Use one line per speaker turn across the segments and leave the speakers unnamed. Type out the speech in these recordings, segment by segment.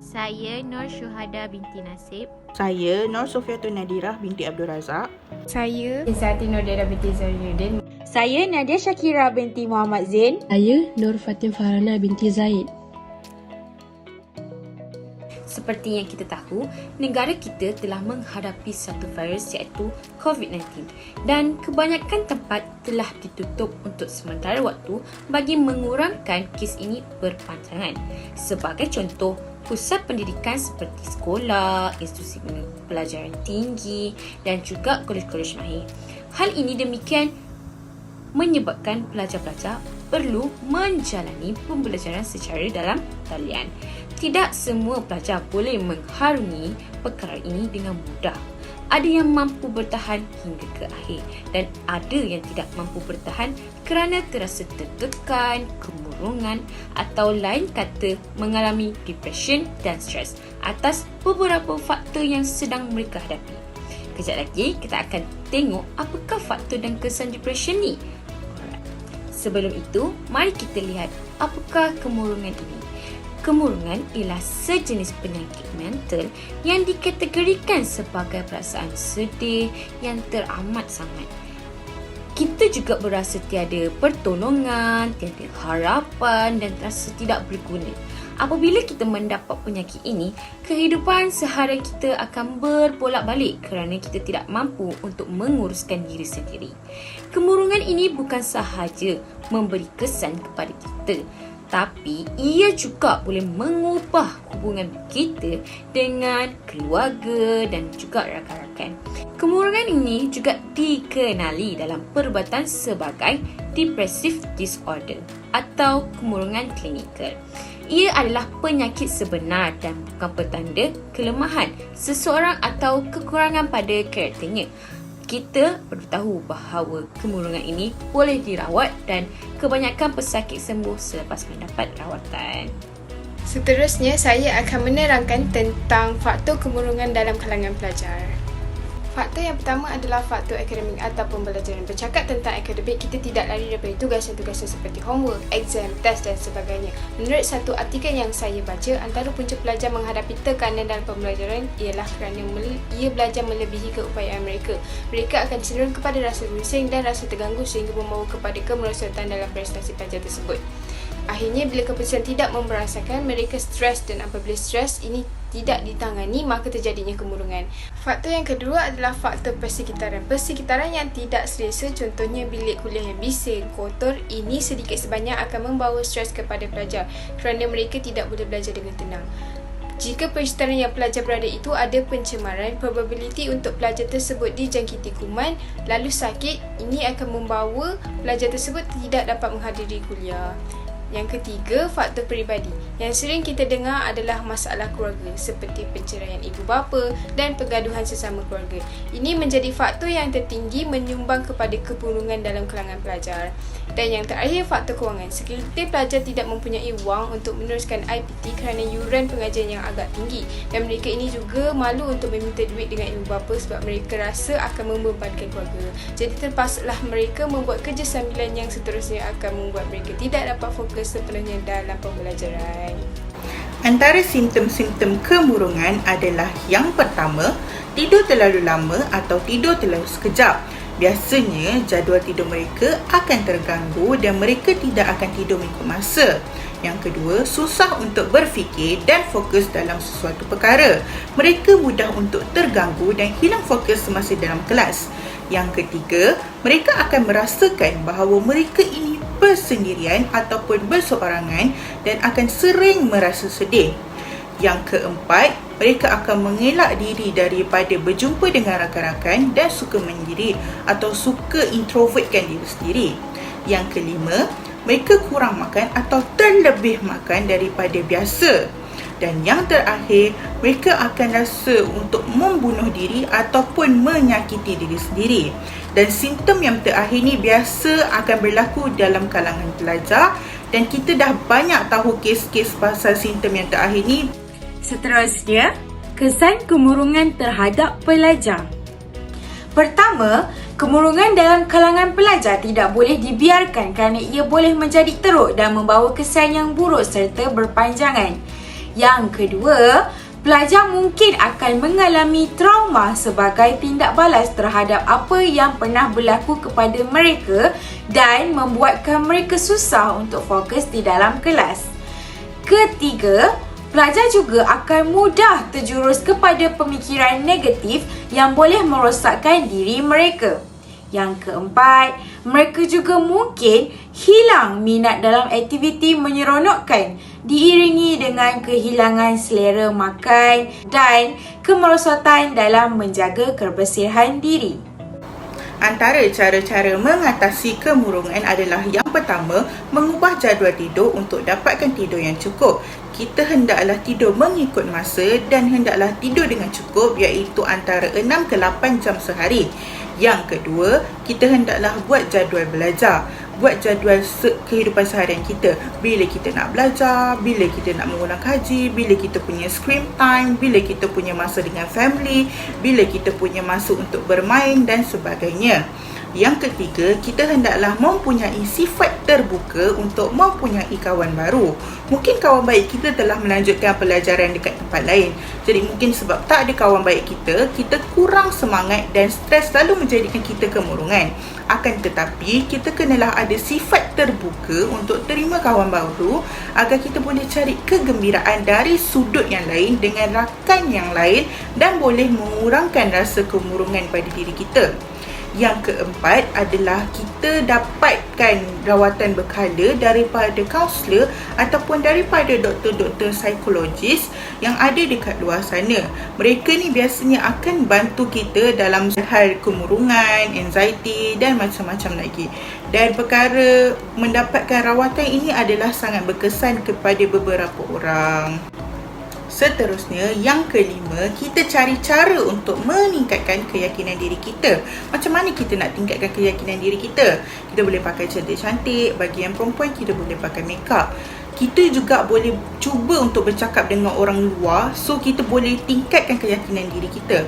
Saya Nur Syuhada binti Nasib.
Saya Nur Sofiatun Nadirah binti Abdul Razak.
Saya Izzati Nordera binti Zainuddin.
Saya Nadia Syakira binti Muhammad Zain.
Saya Nur Fatim Farhana binti Zaid.
Seperti yang kita tahu, negara kita telah menghadapi satu virus iaitu COVID-19 dan kebanyakan tempat telah ditutup untuk sementara waktu bagi mengurangkan kes ini berpanjangan. Sebagai contoh, pusat pendidikan seperti sekolah, institusi pelajaran tinggi dan juga kolej-kolej mahir. Hal ini demikian menyebabkan pelajar-pelajar perlu menjalani pembelajaran secara dalam talian. Tidak semua pelajar boleh mengharungi perkara ini dengan mudah. Ada yang mampu bertahan hingga ke akhir dan ada yang tidak mampu bertahan kerana terasa tertekan, kemurungan atau lain kata mengalami depression dan stres atas beberapa faktor yang sedang mereka hadapi. Kejap lagi kita akan tengok apakah faktor dan kesan depression ni. Sebelum itu, mari kita lihat apakah kemurungan ini. Kemurungan ialah sejenis penyakit mental yang dikategorikan sebagai perasaan sedih yang teramat sangat. Kita juga berasa tiada pertolongan, tiada harapan dan terasa tidak berguna. Apabila kita mendapat penyakit ini, kehidupan seharian kita akan berbolak-balik kerana kita tidak mampu untuk menguruskan diri sendiri. Kemurungan ini bukan sahaja memberi kesan kepada kita, tapi ia juga boleh mengubah hubungan kita dengan keluarga dan juga rakan-rakan. Kemurungan ini juga dikenali dalam perubatan sebagai depressive disorder atau kemurungan klinikal. Ia adalah penyakit sebenar dan bukan petanda kelemahan seseorang atau kekurangan pada karakternya. Kita perlu tahu bahawa kemurungan ini boleh dirawat dan kebanyakan pesakit sembuh selepas mendapat rawatan.
Seterusnya, saya akan menerangkan tentang faktor kemurungan dalam kalangan pelajar. Faktor yang pertama adalah faktor akademik atau pembelajaran. Bercakap tentang akademik, kita tidak lari daripada tugasan-tugasan seperti homework, exam, test dan sebagainya. Menurut satu artikel yang saya baca, antara punca pelajar menghadapi tekanan dalam pembelajaran ialah kerana ia belajar melebihi keupayaan mereka. Mereka akan cenderung kepada rasa bising dan rasa terganggu sehingga membawa kepada kemerosotan dalam prestasi pelajar tersebut. Akhirnya, bila keputusan tidak memberasakan, mereka stres dan apabila stres ini tidak ditangani, maka terjadinya kemurungan. Faktor yang kedua adalah faktor persekitaran. Persekitaran yang tidak selesa, contohnya bilik kuliah yang bising, kotor, ini sedikit sebanyak akan membawa stres kepada pelajar kerana mereka tidak boleh belajar dengan tenang. Jika persekitaran yang pelajar berada itu ada pencemaran, probabiliti untuk pelajar tersebut dijangkiti kuman lalu sakit, ini akan membawa pelajar tersebut tidak dapat menghadiri kuliah. Yang ketiga, faktor peribadi. Yang sering kita dengar adalah masalah keluarga seperti perceraian ibu bapa dan pergaduhan sesama keluarga. Ini menjadi faktor yang tertinggi menyumbang kepada kemurungan dalam kalangan pelajar. Dan yang terakhir, faktor kewangan. Sekelintir pelajar tidak mempunyai wang untuk meneruskan IPT kerana yuran pengajian yang agak tinggi dan mereka ini juga malu untuk meminta duit dengan ibu bapa sebab mereka rasa akan membebankan keluarga. Jadi terpaksalah mereka membuat kerja sambilan yang seterusnya akan membuat mereka tidak dapat fokus sepenuhnya dalam pembelajaran.
Antara simptom-simptom kemurungan adalah yang pertama, tidur terlalu lama atau tidur terlalu sekejap. Biasanya jadual tidur mereka akan terganggu dan mereka tidak akan tidur mengikut masa. Yang kedua, susah untuk berfikir dan fokus dalam sesuatu perkara. Mereka mudah untuk terganggu dan hilang fokus semasa dalam kelas. Yang ketiga, mereka akan merasakan bahawa mereka ini bersendirian ataupun berseorangan dan akan sering merasa sedih. Yang keempat, mereka akan mengelak diri daripada berjumpa dengan rakan-rakan dan suka menyendiri atau suka introvertkan diri sendiri. Yang kelima, mereka kurang makan atau terlebih makan daripada biasa. Dan yang terakhir, mereka akan rasa untuk membunuh diri ataupun menyakiti diri sendiri. Dan simptom yang terakhir ni biasa akan berlaku dalam kalangan pelajar dan kita dah banyak tahu kes-kes pasal simptom yang terakhir ni.
Seterusnya, kesan kemurungan terhadap pelajar. Pertama, kemurungan dalam kalangan pelajar tidak boleh dibiarkan kerana ia boleh menjadi teruk dan membawa kesan yang buruk serta berpanjangan. Yang kedua, pelajar mungkin akan mengalami trauma sebagai tindak balas terhadap apa yang pernah berlaku kepada mereka dan membuatkan mereka susah untuk fokus di dalam kelas. Ketiga, pelajar juga akan mudah terjurus kepada pemikiran negatif yang boleh merosakkan diri mereka. Yang keempat, mereka juga mungkin hilang minat dalam aktiviti menyeronokkan diiringi dengan kehilangan selera makan dan kemerosotan dalam menjaga kebersihan diri.
Antara cara-cara mengatasi kemurungan adalah yang pertama, mengubah jadual tidur untuk dapatkan tidur yang cukup. Kita hendaklah tidur mengikut masa dan hendaklah tidur dengan cukup, iaitu antara 6 ke 8 jam sehari. Yang kedua, kita hendaklah buat jadual belajar. Buat jadual kehidupan seharian kita. Bila kita nak belajar, bila kita nak mengulang kaji, bila kita punya screen time, bila kita punya masa dengan family, bila kita punya masa untuk bermain dan sebagainya. Yang ketiga, kita hendaklah mempunyai sifat terbuka untuk mempunyai kawan baru. Mungkin kawan baik kita telah melanjutkan pelajaran dekat tempat lain. Jadi mungkin sebab tak ada kawan baik kita kurang semangat dan stres selalu menjadikan kita kemurungan. Akan tetapi, kita kenalah ada sifat terbuka untuk terima kawan baru agar kita boleh cari kegembiraan dari sudut yang lain dengan rakan yang lain dan boleh mengurangkan rasa kemurungan pada diri kita. Yang keempat adalah kita dapatkan rawatan berkala daripada kaunselor ataupun daripada doktor-doktor psikologis yang ada dekat luar sana. Mereka ni biasanya akan bantu kita dalam hal kemurungan, anxiety dan macam-macam lagi. Dan perkara mendapatkan rawatan ini adalah sangat berkesan kepada beberapa orang. Seterusnya, yang kelima, kita cari cara untuk meningkatkan keyakinan diri kita. Macam mana kita nak tingkatkan keyakinan diri kita? Kita boleh pakai cantik-cantik, bagi yang perempuan kita boleh pakai makeup. Kita juga boleh cuba untuk bercakap dengan orang luar, so kita boleh tingkatkan keyakinan diri kita.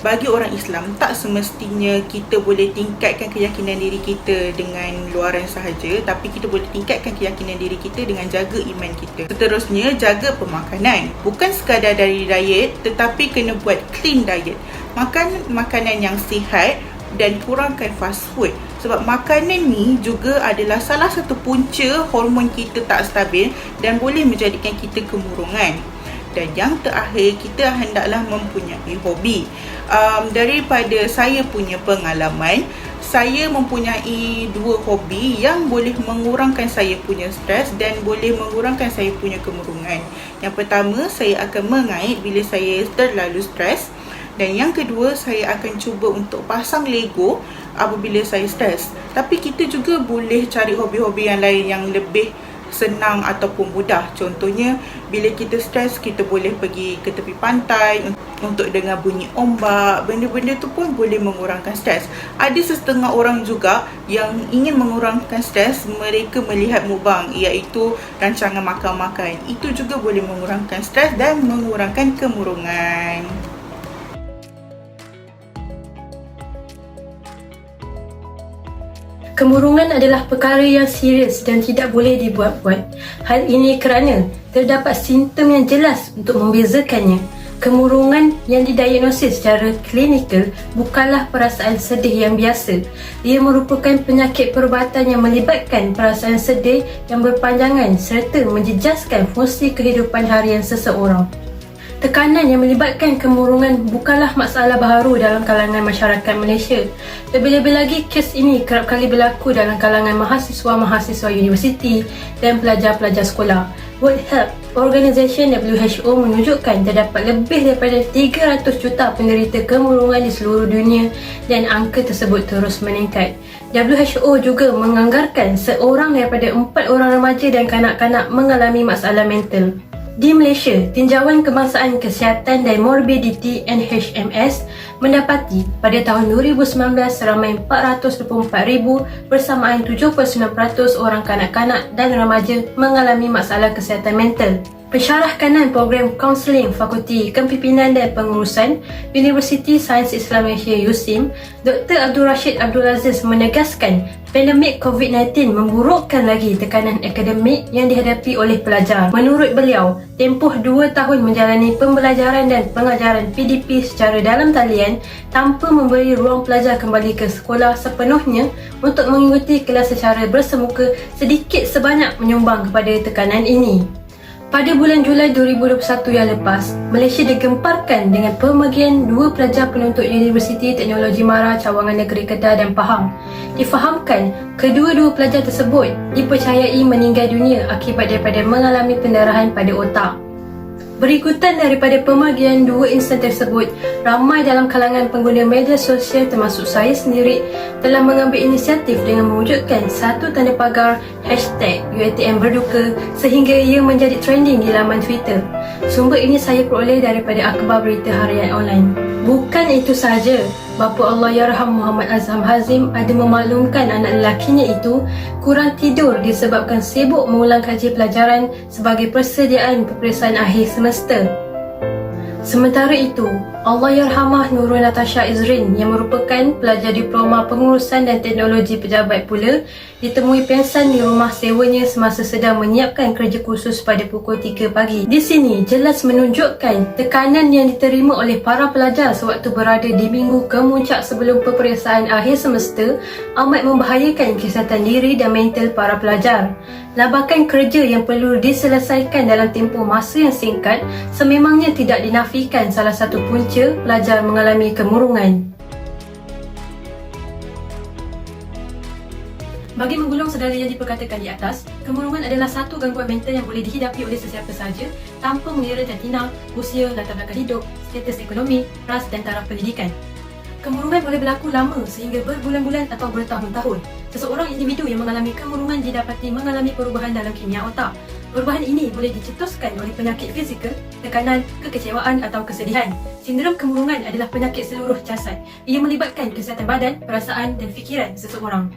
Bagi orang Islam, tak semestinya kita boleh tingkatkan keyakinan diri kita dengan luaran sahaja, tapi kita boleh tingkatkan keyakinan diri kita dengan jaga iman kita. Seterusnya, jaga pemakanan. Bukan sekadar dari diet, tetapi kena buat clean diet. Makan makanan yang sihat dan kurangkan fast food. Sebab makanan ni juga adalah salah satu punca hormon kita tak stabil dan boleh menjadikan kita kemurungan. Dan yang terakhir, kita hendaklah mempunyai hobi. Daripada saya punya pengalaman, saya mempunyai 2 hobi yang boleh mengurangkan saya punya stres dan boleh mengurangkan saya punya kemurungan. Yang pertama, saya akan mengait bila saya terlalu stres. Dan yang kedua, saya akan cuba untuk pasang Lego apabila saya stres. Tapi kita juga boleh cari hobi-hobi yang lain yang lebih senang ataupun mudah. Contohnya, bila kita stres, kita boleh pergi ke tepi pantai untuk dengar bunyi ombak. Benda-benda tu pun boleh mengurangkan stres. Ada setengah orang juga yang ingin mengurangkan stres, mereka melihat mukbang, iaitu rancangan makan-makan. Itu juga boleh mengurangkan stres dan mengurangkan kemurungan.
Kemurungan adalah perkara yang serius dan tidak boleh dibuat-buat. Hal ini kerana terdapat simptom yang jelas untuk membezakannya. Kemurungan yang didiagnosis secara klinikal bukanlah perasaan sedih yang biasa. Ia merupakan penyakit perubatan yang melibatkan perasaan sedih yang berpanjangan serta menjejaskan fungsi kehidupan harian seseorang. Tekanan yang melibatkan kemurungan bukanlah masalah baharu dalam kalangan masyarakat Malaysia. Lebih-lebih lagi, kes ini kerap kali berlaku dalam kalangan mahasiswa-mahasiswa universiti dan pelajar-pelajar sekolah. World Health Organization WHO menunjukkan terdapat lebih daripada 300 juta penderita kemurungan di seluruh dunia dan angka tersebut terus meningkat. WHO juga menganggarkan seorang daripada 4 orang remaja dan kanak-kanak mengalami masalah mental. Di Malaysia, Tinjauan Kebangsaan Kesihatan dan Morbidity NHMS mendapati pada tahun 2019 ramai 424,000 bersamaan 79% orang kanak-kanak dan remaja mengalami masalah kesihatan mental. Pensyarah kanan program kaunseling Fakulti Kepimpinan dan Pengurusan Universiti Sains Islam Malaysia USIM, Dr. Abdul Rashid Abdul Aziz menegaskan pandemik COVID-19 memburukkan lagi tekanan akademik yang dihadapi oleh pelajar. Menurut beliau, tempoh 2 tahun menjalani pembelajaran dan pengajaran PDP secara dalam talian tanpa memberi ruang pelajar kembali ke sekolah sepenuhnya untuk mengikuti kelas secara bersemuka sedikit sebanyak menyumbang kepada tekanan ini. Pada bulan Julai 2021 yang lepas, Malaysia digemparkan dengan pemergian 2 pelajar penuntut Universiti Teknologi Mara Cawangan Negeri Kedah dan Pahang. Difahamkan, kedua-dua pelajar tersebut dipercayai meninggal dunia akibat daripada mengalami pendarahan pada otak. Berikutan daripada pemergian 2 insan tersebut, ramai dalam kalangan pengguna media sosial termasuk saya sendiri telah mengambil inisiatif dengan mewujudkan satu tanda pagar #UiTM berduka sehingga ia menjadi trending di laman Twitter. Sumber ini saya peroleh daripada akhbar berita harian online. Bukan itu sahaja, bapa Allahyarham Muhammad Azham Hazim ada memaklumkan anak lelakinya itu kurang tidur disebabkan sibuk mengulang kaji pelajaran sebagai persediaan peperiksaan akhir semester. Sementara itu, Allahyarhamah Nurul Natasha Izrin yang merupakan pelajar diploma pengurusan dan teknologi pejabat pula ditemui pingsan di rumah sewanya semasa sedang menyiapkan kerja kursus pada pukul 3 pagi. Di sini jelas menunjukkan tekanan yang diterima oleh para pelajar sewaktu berada di minggu kemuncak sebelum peperiksaan akhir semester amat membahayakan kesihatan diri dan mental para pelajar. Labakan kerja yang perlu diselesaikan dalam tempoh masa yang singkat sememangnya tidak dinafikan salah satu punca pelajar mengalami kemurungan. Bagi menggulung segala yang diperkatakan di atas, kemurungan adalah satu gangguan mental yang boleh dihidapi oleh sesiapa sahaja tanpa mengira jantina, usia, latar belakang hidup, status ekonomi, ras dan taraf pendidikan. Kemurungan boleh berlaku lama sehingga berbulan-bulan atau bertahun-tahun. Seseorang individu yang mengalami kemurungan didapati mengalami perubahan dalam kimia otak. Perubahan ini boleh dicetuskan oleh penyakit fizikal, tekanan, kekecewaan atau kesedihan. Sindrom kemurungan adalah penyakit seluruh jasad. Ia melibatkan kesihatan badan, perasaan dan fikiran seseorang.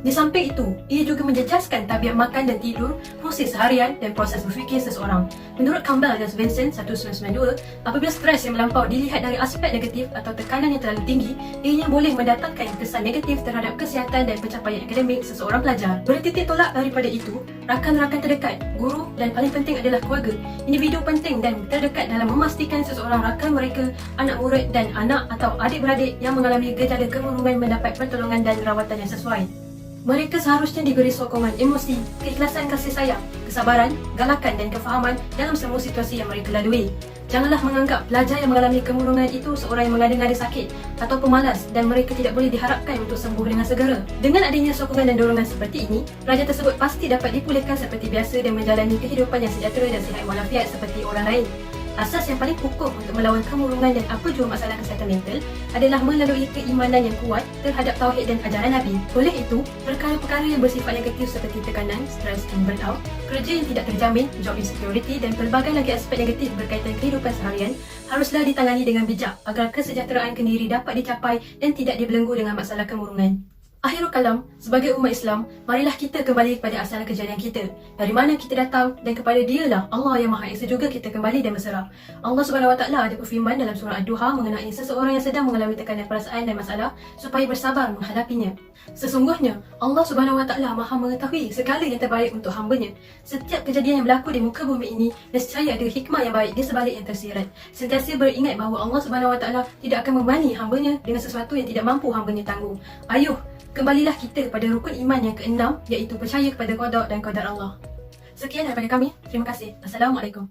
Di samping itu, ia juga menjejaskan tabiat makan dan tidur, fungsi seharian dan proses berfikir seseorang. Menurut Campbell dan Vincent 1992, apabila stres yang melampau dilihat dari aspek negatif atau tekanan yang terlalu tinggi, ianya boleh mendatangkan kesan negatif terhadap kesihatan dan pencapaian akademik seseorang pelajar. Bertitik tolak daripada itu, rakan-rakan terdekat, guru dan paling penting adalah keluarga, individu penting dan terdekat dalam memastikan seseorang rakan mereka, anak murid dan anak atau adik-beradik yang mengalami gejala kemurungan mendapat pertolongan dan rawatan yang sesuai. Mereka seharusnya diberi sokongan emosi, keikhlasan kasih sayang, kesabaran, galakan dan kefahaman dalam semua situasi yang mereka lalui. Janganlah menganggap pelajar yang mengalami kemurungan itu seorang yang mengada-ngada sakit atau pemalas dan mereka tidak boleh diharapkan untuk sembuh dengan segera. Dengan adanya sokongan dan dorongan seperti ini, pelajar tersebut pasti dapat dipulihkan seperti biasa dan menjalani kehidupan yang sejahtera dan sihat walafiat seperti orang lain. Asas yang paling pokok untuk melawan kemurungan dan apa jua masalah kesihatan mental adalah melalui keimanan yang kuat terhadap tauhid dan ajaran Nabi. Oleh itu, perkara-perkara yang bersifat negatif seperti tekanan, stres dan burnout, kerja yang tidak terjamin, job insecurity dan pelbagai lagi aspek negatif berkaitan kehidupan seharian haruslah ditangani dengan bijak agar kesejahteraan kendiri dapat dicapai dan tidak dibelenggu dengan masalah kemurungan. Akhirul kalam, sebagai umat Islam, marilah kita kembali kepada asal kejadian kita. Dari mana kita datang dan kepada Dialah Allah yang Maha Esa juga kita kembali dan berserah. Allah SWT ada berfirman dalam surah Ad-Duha mengenai seseorang yang sedang mengalami tekanan perasaan dan masalah supaya bersabar menghadapinya. Sesungguhnya, Allah SWT Maha mengetahui segala yang terbaik untuk hamba-Nya. Setiap kejadian yang berlaku di muka bumi ini nescaya ada hikmah yang baik di sebalik yang tersirat. Sentiasa beringat bahawa Allah SWT tidak akan membebani hamba-Nya dengan sesuatu yang tidak mampu hamba-Nya tanggung. Ayuh, kembalilah kita pada rukun iman yang keenam, iaitu percaya kepada qada dan qadar Allah. Sekian daripada kami. Terima kasih. Assalamualaikum.